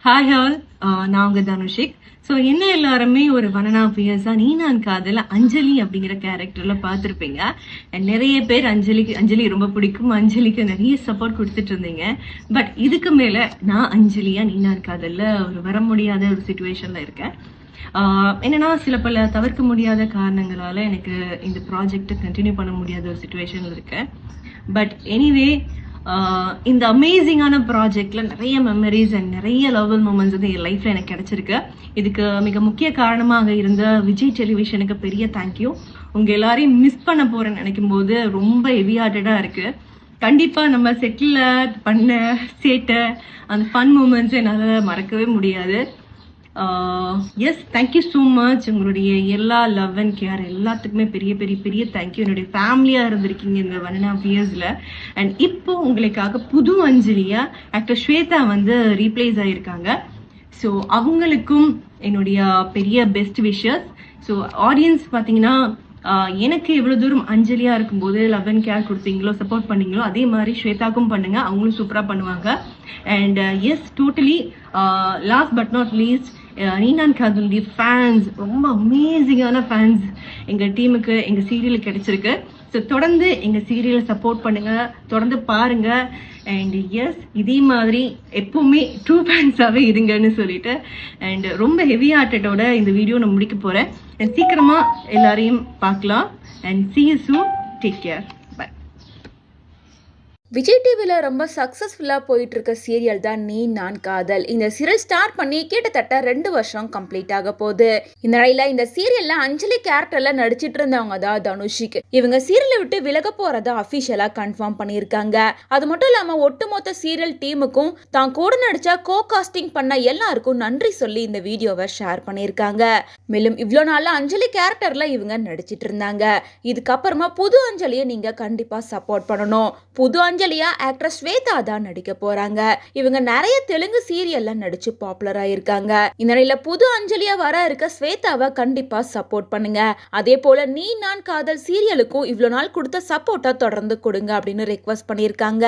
Hi all, நான் உங்க தனுஷிக். So என்ன எல்லாருமே ஒரு 1.5 இயர்ஸா நீ நான் காதல அஞ்சலி அப்படிங்கிற கேரக்டர்ல பார்த்துருப்பீங்க. நிறைய பேர் அஞ்சலி ரொம்ப பிடிக்கும், அஞ்சலிக்கு நிறைய சப்போர்ட் கொடுத்துட்டு இருந்தீங்க. பட் இதுக்கு மேல நான் அஞ்சலியா நீ நான் காதல்ல ஒரு வர முடியாத ஒரு சுச்சுவேஷன்ல இருக்கேன். என்னன்னா சில பல தவிர்க்க முடியாத காரணங்களால எனக்கு இந்த ப்ராஜெக்டை கண்டினியூ பண்ண முடியாத ஒரு சுச்சுவேஷன்ல இருக்கேன். பட் எனிவே இந்த அமேசிங்கான ப்ராஜெக்ட்ல நிறைய மெமரிஸ் அண்ட் நிறைய லவ் மூமெண்ட்ஸ் வந்து என் லைஃப்ல எனக்கு கிடைச்சிருக்கு. இதுக்கு மிக முக்கிய காரணமாக இருந்த விஜய் டெலிவிஷனுக்கு பெரிய தேங்க்யூ. உங்க எல்லாரையும் மிஸ் பண்ண போறேன்னு நினைக்கும் போது ரொம்ப ஹெவி ஹார்ட்டடா இருக்கு. கண்டிப்பா நம்ம செட்டில் பண்ண சேட்டை அந்த ஃபன் மூமெண்ட்ஸ் என்னால் மறக்கவே முடியாது. Yes, thank you so much. உங்களுடைய எல்லா லவ் அண்ட் கேர் எல்லாத்துக்குமே பெரிய பெரிய பெரிய தேங்க்யூ. என்னுடைய ஃபேமிலியாக இருந்திருக்கீங்க இந்த 1.5 இயர்ஸில். அண்ட் இப்போ உங்களுக்காக புது அஞ்சலியா ஆக்டர் ஸ்வேதா வந்து ரீப்ளேஸ் ஆகியிருக்காங்க. ஸோ அவங்களுக்கும் என்னுடைய பெரிய பெஸ்ட் விஷஸ். ஸோ ஆடியன்ஸ் பார்த்தீங்கன்னா எனக்கு எவ்வளோ தூரம் அஞ்சலியா இருக்கும்போது லவ் அண்ட் கேர் கொடுத்தீங்களோ சப்போர்ட் பண்ணீங்களோ அதே மாதிரி ஸ்வேதாக்கும் பண்ணுங்க, அவங்களும் சூப்பராக பண்ணுவாங்க. And yes, totally last but not least, நீ நான் காதலுடைய ஃபேன்ஸ், ரொம்ப அமேசிங்கான ஃபேன்ஸ் எங்கள் டீமுக்கு எங்கள் சீரியலுக்கு கிடைச்சிருக்கு. ஸோ தொடர்ந்து எங்கள் சீரியலை சப்போர்ட் பண்ணுங்க, தொடர்ந்து பாருங்க. அண்ட் எஸ், இதே மாதிரி எப்பவுமே ட்ரூ ஃபேன்ஸாகவே இருங்கன்னு சொல்லிட்டு அண்ட் ரொம்ப ஹெவி ஹார்ட்டடோட இந்த வீடியோ நான் முடிக்க போகிறேன். அண்ட் சீக்கிரமாக எல்லாரையும் பார்க்கலாம். And see you soon. Take care. Vijay டிவியில் ரொம்ப சக்ஸஸ்ஃபுல்லாக போயிட்டு இருக்க சீரியல் தான் நீ நான் காதல். இந்த சீரியல் ஸ்டார்ட் பண்ணி கிட்டத்தட்ட 2 வருஷம் கம்ப்ளீட் ஆக போகுது. இந்த நிலையில இந்த சீரியல்ல அஞ்சலி கேரக்டர்ல நடிச்சிட்டு இருந்தவங்க தான் தனுஷிக். இவங்க சீரியலை விட்டு விலக போறதா அபிஷியலா கன்ஃபார்ம் பண்ணியிருக்காங்க. அது மட்டும் இல்லாம ஒட்டுமொத்த சீரியல் டீமுக்கும் தான் கூட நடிச்ச கோ காஸ்டிங் பண்ண எல்லாருக்கும் நன்றி சொல்லி இந்த வீடியோவை ஷேர் பண்ணியிருக்காங்க. மேலும் இவ்வளோ நாளா அஞ்சலி கேரக்டர்ல இவங்க நடிச்சிட்டு இருந்தாங்க. இதுக்கப்புறமா புது அஞ்சலியை நீங்க கண்டிப்பா சப்போர்ட் பண்ணணும். புது அஞ்சலியா ஆக்ட்ரஸ் ஸ்வேதா தான் நடிக்க போறாங்க. இவங்க நிறைய தெலுங்கு சீரியல்ல நடிச்சு பாப்புலர் ஆயிருக்காங்க. இந்த நிலையில புது அஞ்சலியா வர இருக்க ஸ்வேதாவை கண்டிப்பா சப்போர்ட் பண்ணுங்க. அதே போல நீ நான் காதல் சீரியலுக்கும் இவ்வளவு நாள் கொடுத்த சப்போர்ட்டா தொடர்ந்து கொடுங்க அப்படின்னு ரெக்வஸ்ட் பண்ணியிருக்காங்க.